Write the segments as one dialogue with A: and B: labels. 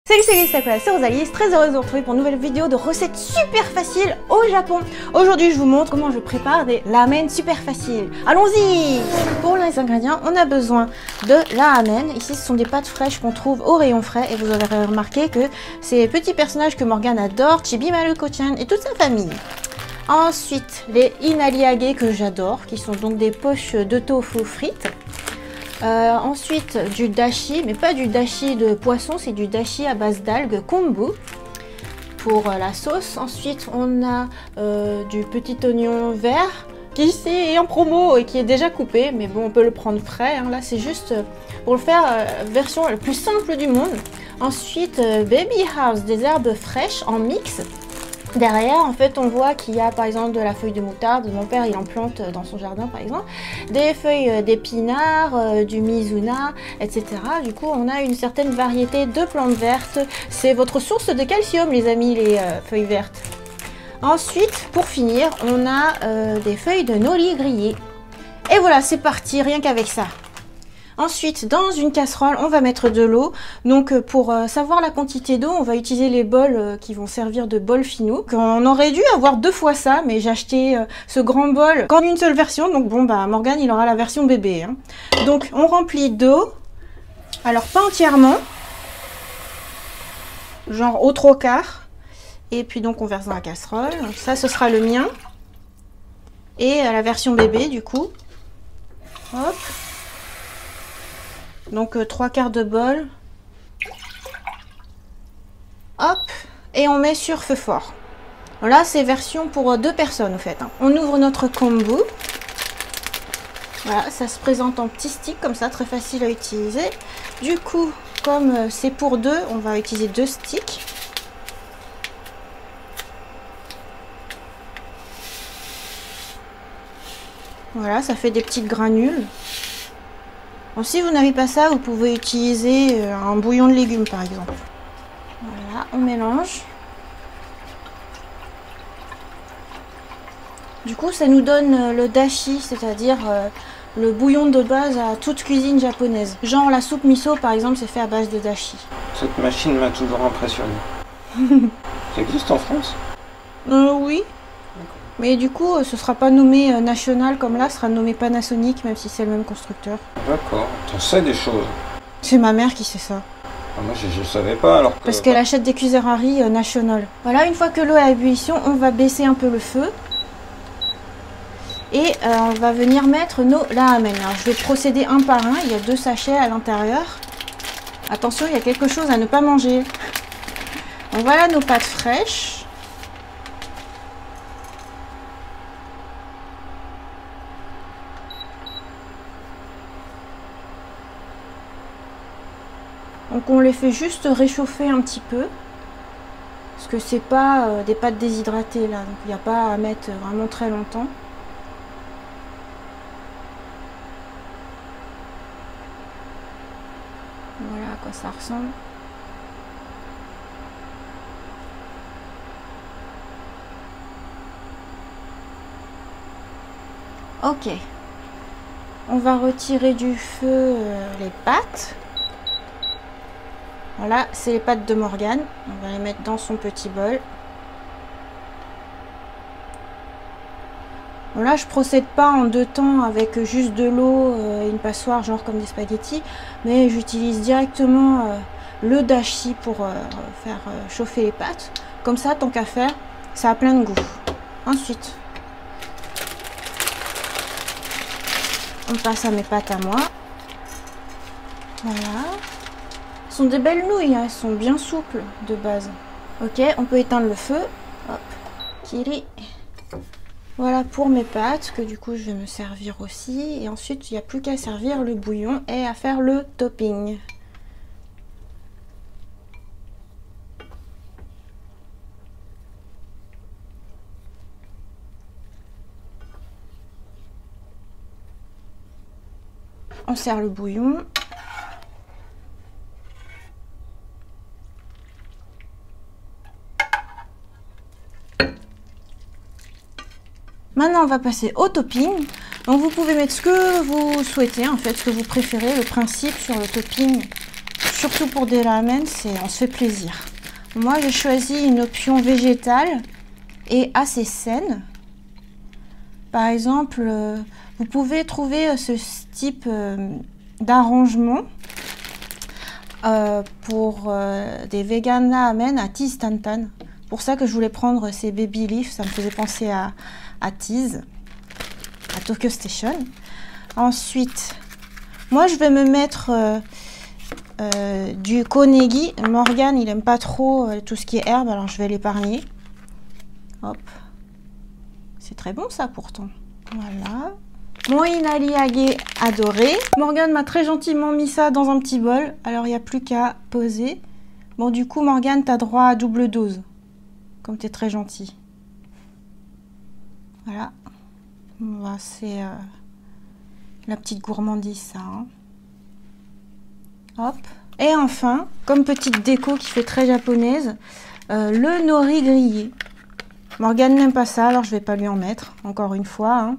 A: Salut, c'est Rosalie, très heureuse de vous retrouver pour une nouvelle vidéo de recettes super faciles au Japon. Aujourd'hui, je vous montre comment je prépare des ramen super faciles. Allons-y! Pour les ingrédients, on a besoin de la ramen. Ici, ce sont des pâtes fraîches qu'on trouve au rayon frais. Et vous aurez remarqué que ces petits personnages que Morgane adore, Chibi Maruko-chan et toute sa famille. Ensuite, les inariage que j'adore, qui sont donc des poches de tofu frites. Ensuite du dashi, mais pas du dashi de poisson, c'est du dashi à base d'algues kombu pour la sauce. Ensuite on a du petit oignon vert qui est en promo et qui est déjà coupé, mais bon on peut le prendre frais, hein. Là c'est juste pour le faire version la plus simple du monde. Ensuite baby house, des herbes fraîches en mix. Derrière, en fait, on voit qu'il y a par exemple de la feuille de moutarde. Mon père, il en plante dans son jardin, par exemple. Des feuilles d'épinards, du mizuna, etc. Du coup, on a une certaine variété de plantes vertes. C'est votre source de calcium, les amis, les feuilles vertes. Ensuite, pour finir, on a des feuilles de nori grillées. Et voilà, c'est parti, rien qu'avec ça. Ensuite, dans une casserole, on va mettre de l'eau. Donc, pour savoir la quantité d'eau, on va utiliser les bols qui vont servir de bol finaux. On aurait dû avoir 2 fois ça, mais j'ai acheté ce grand bol qu'en une seule version. Donc bon, bah Morgane, il aura la version bébé, hein. Donc, on remplit d'eau. Alors, pas entièrement. Genre au 3/4. Et puis donc, on verse dans la casserole. Ça, ce sera le mien. Et la version bébé, du coup. Hop. Donc 3/4 de bol. Hop. Et on met sur feu fort. Là c'est version pour 2 personnes en fait, hein. On ouvre notre kombu. Voilà, ça se présente en petits sticks comme ça, très facile à utiliser. Du coup, comme c'est pour 2, on va utiliser 2 sticks. Voilà, ça fait des petites granules. Bon, si vous n'avez pas ça, vous pouvez utiliser un bouillon de légumes par exemple. Voilà, on mélange. Du coup, ça nous donne le dashi, c'est-à-dire le bouillon de base à toute cuisine japonaise. Genre la soupe miso par exemple, c'est fait à base de dashi.
B: Cette machine m'a toujours impressionné. Ça existe en France?
A: Oui. Mais du coup, ce sera pas nommé national comme là, ce sera nommé Panasonic, même si c'est le même constructeur.
B: D'accord, t'en sais des choses.
A: C'est ma mère qui sait ça.
B: Ah, moi, je savais pas alors que...
A: Parce qu'elle achète des cuisinières national. Voilà, une fois que l'eau est à ébullition, on va baisser un peu le feu. Et on va venir mettre nos ramen. Alors, je vais procéder un par un, il y a 2 sachets à l'intérieur. Attention, il y a quelque chose à ne pas manger. Donc voilà nos pâtes fraîches. Donc on les fait juste réchauffer un petit peu. Parce que c'est pas des pâtes déshydratées là. Donc il n'y a pas à mettre vraiment très longtemps. Voilà à quoi ça ressemble. Ok. On va retirer du feu les pâtes. Voilà, c'est les pâtes de Morgane. On va les mettre dans son petit bol. Bon, là, je procède pas en 2 temps avec juste de l'eau et une passoire, genre comme des spaghettis. Mais j'utilise directement le dashi pour faire chauffer les pâtes. Comme ça, tant qu'à faire, ça a plein de goût. Ensuite, on passe à mes pâtes à moi. Voilà. Ce sont des belles nouilles, hein, elles sont bien souples de base. Ok, on peut éteindre le feu. Hop, kiri. Voilà pour mes pâtes, que du coup je vais me servir aussi. Et ensuite, il n'y a plus qu'à servir le bouillon et à faire le topping. On sert le bouillon. Maintenant, on va passer au topping. Donc, vous pouvez mettre ce que vous souhaitez, en fait, ce que vous préférez. Le principe sur le topping, surtout pour des ramen, on se fait plaisir. Moi, j'ai choisi une option végétale et assez saine. Par exemple, vous pouvez trouver ce type d'arrangement pour des vegan ramen à tease tantan. Pour ça que je voulais prendre ces baby leaf, ça me faisait penser à tease, à Tokyo Station. Ensuite, moi je vais me mettre du konegi. Morgan, il aime pas trop tout ce qui est herbe, alors je vais l'épargner. Hop. C'est très bon ça pourtant. Voilà. Mon inaliage adoré. Morgan m'a très gentiment mis ça dans un petit bol. Alors il n'y a plus qu'à poser. Bon du coup Morgan, tu as droit à double dose. Comme tu es très gentil. Voilà. Voilà, c'est la petite gourmandise ça. Hein. Hop. Et enfin, comme petite déco qui fait très japonaise, le nori grillé. Morgane n'aime pas ça, alors je vais pas lui en mettre, encore une fois. Hein.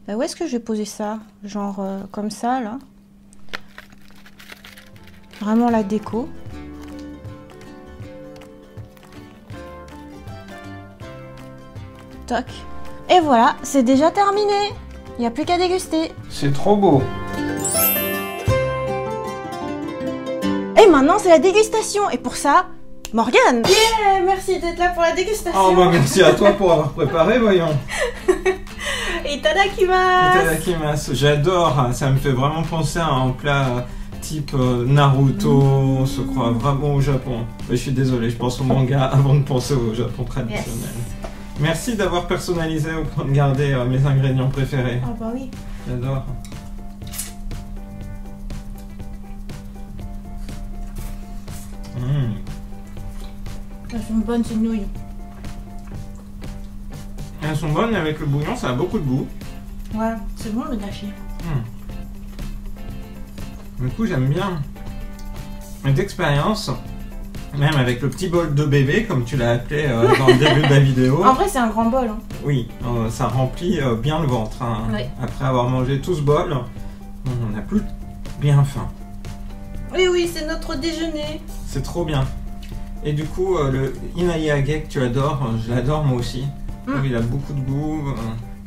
A: Où est-ce que je vais poser ça? Genre comme ça, là. Vraiment la déco. Toc. Et voilà, c'est déjà terminé. Il n'y a plus qu'à déguster.
B: C'est trop beau.
A: Et maintenant, c'est la dégustation. Et pour ça, Morgane. Yeah, merci d'être là pour la dégustation.
B: Oh bah merci à toi pour avoir préparé, voyons.
A: Itadakimasu.
B: Itadakimasu, j'adore. Ça me fait vraiment penser à un plat type Naruto. On se croit vraiment au Japon. Je suis désolé, je pense au manga avant de penser au Japon traditionnel. Yes. Merci d'avoir personnalisé au point de garder mes ingrédients préférés.
A: Ah bah oui.
B: J'adore.
A: Elles sont bonnes ces nouilles.
B: Elles sont bonnes et avec le bouillon, ça a beaucoup de goût.
A: Ouais, c'est bon le dashi.
B: Du coup, j'aime bien cette expérience. Même avec le petit bol de bébé, comme tu l'as appelé dans le début de la vidéo.
A: En vrai, c'est un grand bol. Hein.
B: Oui, ça remplit bien le ventre. Hein. Oui. Après avoir mangé tout ce bol, on n'a plus bien faim.
A: Oui, oui, c'est notre déjeuner.
B: C'est trop bien. Et du coup, le inayage que tu adores, je l'adore moi aussi. Il a beaucoup de goût,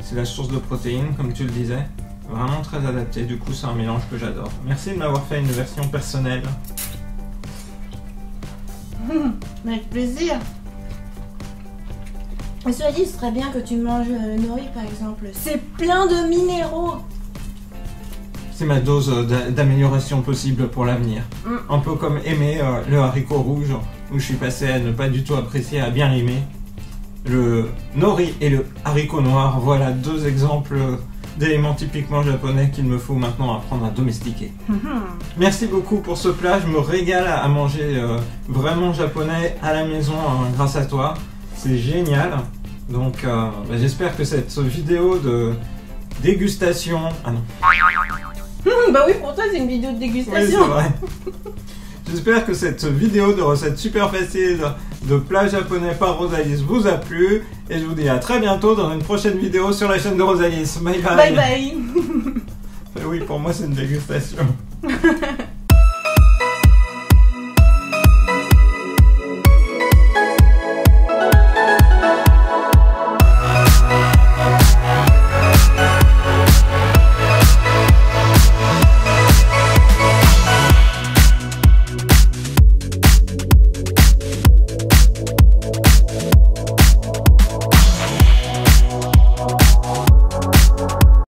B: c'est la source de protéines, comme tu le disais. Vraiment très adapté, du coup, c'est un mélange que j'adore. Merci de m'avoir fait une version personnelle.
A: Avec plaisir. Et cela dit, ce serait bien que tu manges le nori par exemple. C'est plein de minéraux.
B: C'est ma dose d'amélioration possible pour l'avenir. Un peu comme aimer le haricot rouge, où je suis passé à ne pas du tout apprécier, à bien l'aimer. Le nori et le haricot noir, voilà deux exemples d'éléments typiquement japonais qu'il me faut maintenant apprendre à domestiquer. Merci beaucoup pour ce plat, je me régale à manger vraiment japonais à la maison grâce à toi. C'est génial. Donc j'espère que cette vidéo de dégustation... Ah non.
A: Bah oui, pour toi c'est une vidéo de dégustation.
B: Oui, c'est vrai. J'espère que cette vidéo de recettes super faciles de plats japonais par Rosalis vous a plu. Et je vous dis à très bientôt dans une prochaine vidéo sur la chaîne de Rosalis. Bye bye.
A: Bye bye.
B: Oui, pour moi c'est une dégustation.